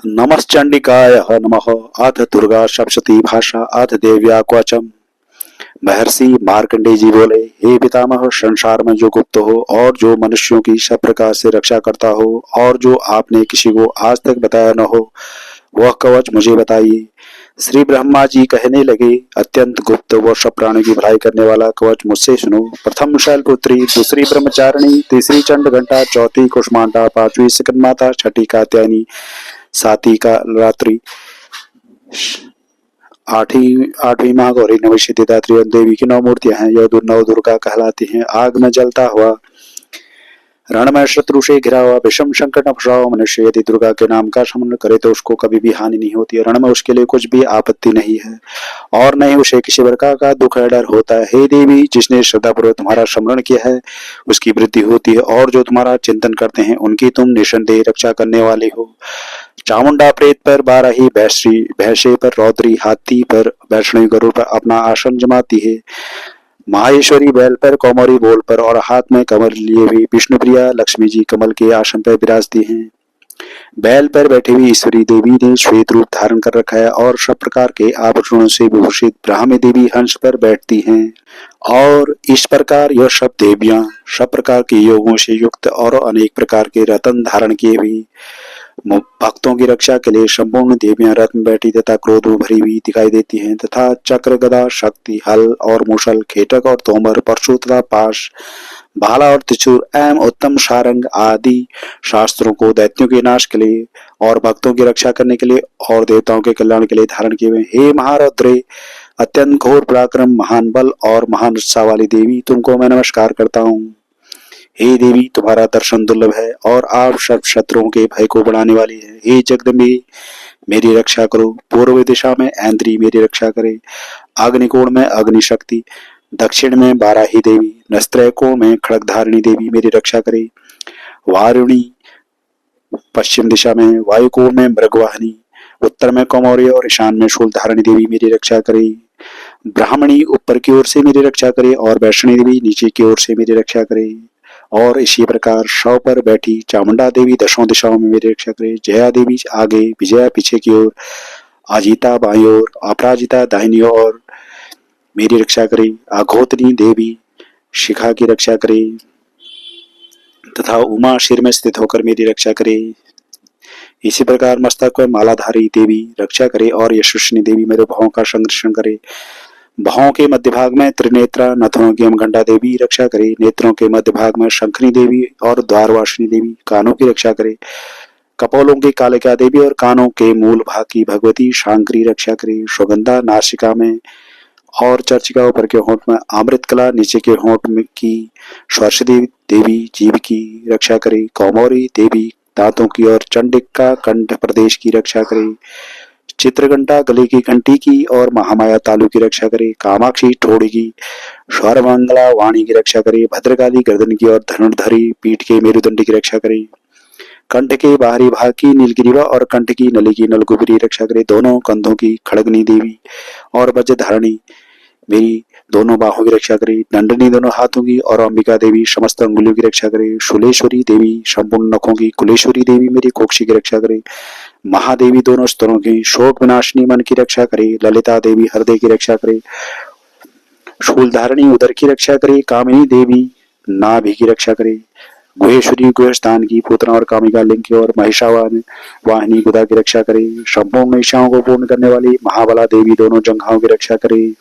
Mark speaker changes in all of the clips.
Speaker 1: नमश्चंडिकाय नमः। अथ दुर्गा सप्तशती भाषा अथ देव्या क्वचम। महर्षि मार्कंडेय जी बोले, हे पितामह, संसार में जो गुप्त हो और जो मनुष्यों की सब प्रकार से रक्षा करता हो और जो आपने किसी को आज तक बताया न हो, वह कवच मुझे बताइए। श्री ब्रह्मा जी कहने लगे, अत्यंत गुप्त व सब प्राणी की भलाई करने वाला कवच मुझसे सुनो। प्रथम शैलपुत्री, दूसरी ब्रह्मचारिणी, तीसरी चंड घंटा, चौथी कुष्मांडा, पांचवी सिकंदमाता, छठी कात्यायनी, सातवीं का रात्रि, आठवीं आठवीं महागौरी, नवी सिद्धिदात्री और देवी की नौ मूर्तियां हैं। यह नौ दुर्गा कहलाती हैं। आग में जलता हुआ, रण में शत्रु से घिरा हुआ, विषम संकट में फंसा हुआ मनुष्य यदि दुर्गा के नाम का स्मरण करे तो उसको कभी भी हानि नहीं होती। रण में उसके लिए कुछ भी आपत्ति नहीं है और न ही उसे किसी प्रकार का दुख या डर होता है। हे देवी, जिसने श्रद्धापूर्वक तुम्हारा स्मरण किया है उसकी वृद्धि होती है और जो तुम्हारा चिंतन करते हैं उनकी तुम निसंदेह रक्षा करने वाली हो। चामुंडा प्रेत पर बाराही, भैंसे पर रौद्री, हाथी पर वैष्णवी, गरुड़ पर अपना आसन जमाती है। माहेश्वरी बैल पर, कौमरी बोल पर और हाथ में कमल लिए हुई विष्णुप्रिया लक्ष्मी जी कमल के आसन पर विराजती हैं। बैल पर बैठी हुई ईश्वरी देवी ने श्वेत रूप धारण कर रखा है और सब प्रकार के आभूषणों से विभूषित ब्राह्मी देवी हंस पर बैठती हैं। और इस प्रकार यह सब देवियां सब प्रकार के योगों से युक्त और अनेक प्रकार के रत्न धारण किए हुई भक्तों की रक्षा के लिए संपूर्ण देवियां रथ में बैठी तथा क्रोध में भरी हुई दिखाई देती हैं तथा चक्र, गदा, शक्ति, हल और मूसल, खेटक और तोमर, परशु तथा पाश, भाला और त्रिशूल एवं उत्तम सारंग आदि शास्त्रों को दैत्यों के नाश के लिए और भक्तों की रक्षा करने के लिए और देवताओं के कल्याण के लिए धारण किए हुए। हे महारौद्रे, अत्यंत घोर पराक्रम, महान बल और महान उत्साह वाली देवी, तुमको मैं नमस्कार करता हूँ। हे देवी, तुम्हारा दर्शन दुर्लभ है और आप सब शत्रुओं के भय को बढ़ाने वाली है। हे जगदम्बे, मेरी रक्षा करो। पूर्व दिशा में ऐन्द्री मेरी रक्षा करे, अग्निकोण में अग्नि शक्ति, दक्षिण में बाराही देवी, नस्त्रकोण में खड़गधारिणी देवी मेरी रक्षा करे, वारुणी पश्चिम दिशा में, वायुकोण में मृगवाहिनी, उत्तर में कौमौरी और ईशान में शूलधारिणी देवी मेरी रक्षा करे, ब्राह्मणी ऊपर की ओर से मेरी रक्षा करे और वैष्णवी देवी नीचे की ओर से मेरी रक्षा करे। और इसी प्रकार शव पर बैठी चामुंडा देवी दशों दिशाओं में मेरी रक्षा करे। जया देवी आगे, विजया पीछे की ओर, अजिता बाईं ओर, अपराजिता दाहिनी ओर मेरी रक्षा करे। अघोतनी देवी शिखा की रक्षा करे तथा उमा सिर में स्थित होकर मेरी रक्षा करे। इसी प्रकार मस्तक में मालाधारी देवी रक्षा करे और यशस्विनी देवी मेरे भावों का संरक्षण करे। भावों के मध्य भाग में त्रिनेत्रा नथनों की अमघंटा देवी रक्षा करे। नेत्रों के मध्य भाग में शंखनी देवी और द्वारवासिनी देवी कानों की रक्षा करे। कपोलों की कालिका देवी और कानों के मूल भाग की भगवती शांकरी रक्षा करे। सुगंधा नासिका में और चर्चिका ऊपर के होंठ में, अमृत कला नीचे के होंठ में की सरस्वती देवी जीभ की रक्षा करे। कौमौरी देवी दांतों की और चंडिका कंठ प्रदेश की रक्षा करे। चित्रघंटा गले की घंटी की और महामाया तालु की रक्षा करे। कामाक्षी ठोड़ी की, सर्वमंगला वाणी की रक्षा करे। भद्रकाली गर्दन की और धनुर्धरी पीठ के मेरुदंड की रक्षा करे। कंठ के बाहरी भाग की नीलगिरीवा और कंठ की नली की नलगुबरी रक्षा करे। दोनों कंधों की खड़गनी देवी और वज्रधारणी मेरी दोनों बाहों की रक्षा करे। दंडनी दोनों हाथों की और अंबिका देवी समस्त अंगुलियों की रक्षा करे। शूलेश्वरी देवी संपूर्ण नखों की, कुलेश्वरी देवी मेरी कोक्षी की रक्षा करे। महादेवी दोनों स्तरों की, शोक विनाशिनी मन की रक्षा करे। ललिता देवी हृदय की रक्षा करे। शूलधारिणी उदर की रक्षा करे। कामिनी देवी नाभि की रक्षा करे। गुहेश्वरी गुहस्थान की, पूतना और कामिका लिंग की और महिषावान वाहिनी गुदा की रक्षा करे। संपूर्ण इच्छाओं को पूर्ण करने वाली महाबला देवी दोनों जंघाओं की रक्षा करे।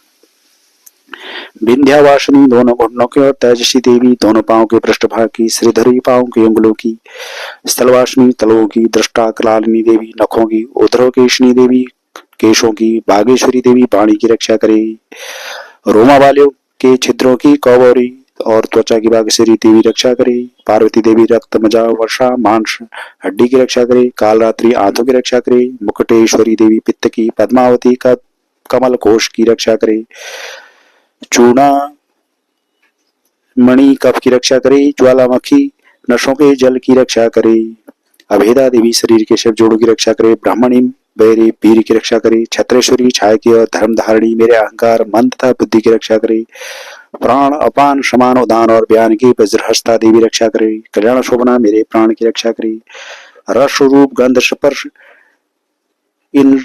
Speaker 1: विंध्यावासिनी दोनों घुटनों की और तेजस्वी देवी दोनों पांव के पृष्ठभाग की, श्रीधरी पांव की अंगुलों की, स्थलवासिनी तलवों की, दृष्टा कलालिनी देवी नखों की, उध्रकेशनी देवी केशों की, बागेश्वरी देवी वाणी की रक्षा करे। रोमा वालियों के छिद्रों की, कौबौरी और त्वचा की बागेश्वरी देवी रक्षा करे। पार्वती देवी रक्त, मजा, वर्षा, मांस, हड्डी की रक्षा करे। कालरात्रि आंतों की रक्षा करे। मुकुटेश्वरी देवी पित्त की, पद्मावती का कमल कोश की रक्षा करे। चूना मणि कफ की रक्षा करे। ज्वालामुखी नसों के जल की रक्षा करे। अभेदा देवी शरीर के सब जोड़ों की रक्षा करे। ब्राह्मणी मेरे वीर की रक्षा करे। छत्रेश्वरी छाया की और धर्म धारणी मेरे अहंकार, मन तथा बुद्धि की रक्षा करे। प्राण, अपान, समान, उदान और बयान की वज्रहस्ता देवी रक्षा करे। कल्याण शोभना मेरे प्राण की रक्षा करे। रस रूप गंध स्पर्श इन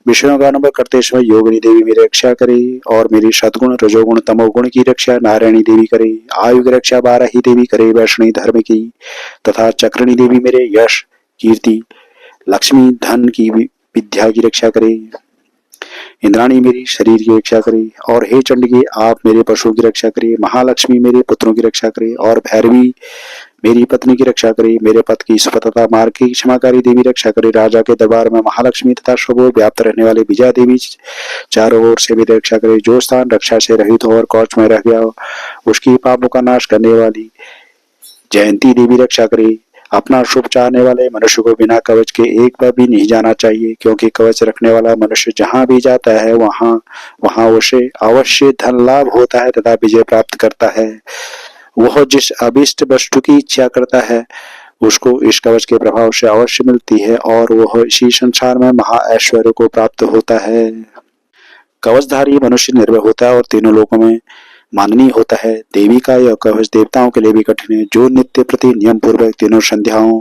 Speaker 1: विषयों का अनुभव करते समय योगिनी देवी मेरी रक्षा करे और मेरी सद्गुण रजोगुण तमोगुण की रक्षा नारायणी देवी करे। आयु की रक्षा बाराही देवी करे वैष्णवी धर्म की, तथा चक्रणी देवी मेरे यश कीर्ति लक्ष्मी धन की विद्या की रक्षा करे। इंद्राणी मेरी शरीर की रक्षा करे और हे चंडिके आप मेरे पशुओं की रक्षा करे। महालक्ष्मी मेरे पुत्रों की रक्षा करे और भैरवी मेरी पत्नी की रक्षा करे। मेरे पथ की सुपथता मार्ग की क्षमाकारी देवी रक्षा करे। राजा के दरबार में महालक्ष्मी तथा शुभ व्याप्त रहने वाली विजया देवी चारों ओर से मेरी रक्षा करे। जो स्थान रक्षा से रहित हो और कौच में रह गया हो उसकी पापों का नाश करने वाली जयंती देवी रक्षा करे। अपना शुभ चाहने वाले मनुष्य को बिना कवच के एक बार भी नहीं जाना चाहिए, क्योंकि कवच रखने वाला मनुष्य जहाँ भी जाता है वहाँ वहाँ उसे अवश्य धन लाभ होता है तथा विजय प्राप्त करता है। वह जिस अभिष्ट वस्तु की इच्छा करता है उसको इस कवच के प्रभाव से अवश्य मिलती है और वह इसी संसार में महा ऐश्वर्य को प्राप्त होता है। कवचधारी मनुष्य निर्भय होता है और तीनों लोकों में माननीय होता है। देवी का यह कवच देवताओं के लिए भी कठिन है। जो नित्य प्रति नियम पूर्वक तीनों संध्याओं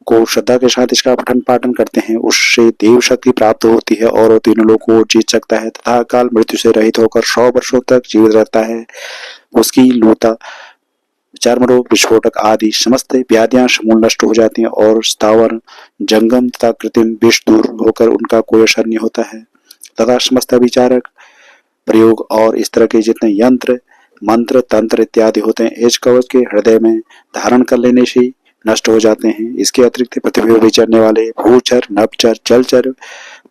Speaker 1: को श्रद्धा के साथ इसका पठन पाठन करते हैं उससे देव शक्ति प्राप्त होती है और वो तीनों लोगों को जीत सकता है तथा काल मृत्यु से रहित होकर 100 वर्षों तक जीवित रहता है। उसकी लूता चर्म रोग विस्फोटक आदि समस्त व्याधियां समूल नष्ट हो जाती हैं और स्थावर जंगम तथा कृत्रिम विष दूर होकर उनका कोई असर नहीं होता है तथा समस्त विचारक प्रयोग और इस तरह के जितने यंत्र मंत्र तंत्र इत्यादि होते हैं इस कवच के हृदय में धारण कर लेने से नष्ट हो जाते हैं। इसके अतिरिक्त पृथ्वी पर विचरने वाले भूचर नभचर जलचर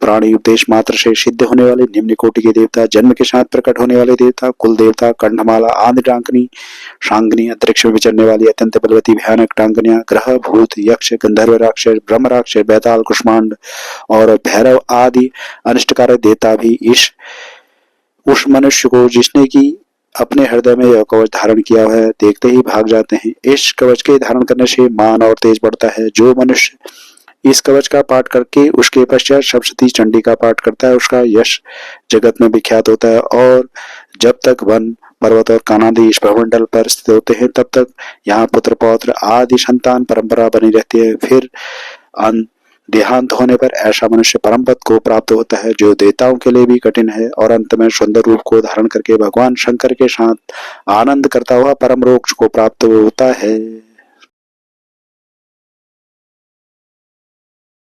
Speaker 1: प्राणी उपदेश मात्र से सिद्ध होने वाले निम्न कोटि के देवता, जन्म के साथ प्रकट होने वाले देवता, कुल देवता, कंठमाला आदि डांकनी शांगनी, अंतरिक्ष में विचरने वाली अत्यंत बलवती भयानक डांकनियां, ग्रह भूत यक्ष गंधर्व राक्षस ब्रह्म राक्षस बैताल कुष्मांड और भैरव आदि अनिष्टकारक देवता भी उस मनुष्य को जिसने की अपने हृदय में यह कवच धारण किया है देखते ही भाग जाते हैं। इस कवच के धारण करने से मान और तेज बढ़ता है। जो मनुष्य इस कवच का पाठ करके उसके पश्चात सप्तशती चंडी का पाठ करता है उसका यश जगत में विख्यात होता है और जब तक वन पर्वत और कानादि इस भवमंडल पर स्थित होते हैं तब तक यहाँ पुत्र पौत्र आदि संतान परंपरा बनी रहती है। फिर देहांत होने पर ऐसा मनुष्य परम पद को प्राप्त होता है जो देवताओं के लिए भी कठिन है और अंत में सुंदर रूप को धारण करके भगवान शंकर के साथ आनंद करता हुआ परम मोक्ष को प्राप्त होता है।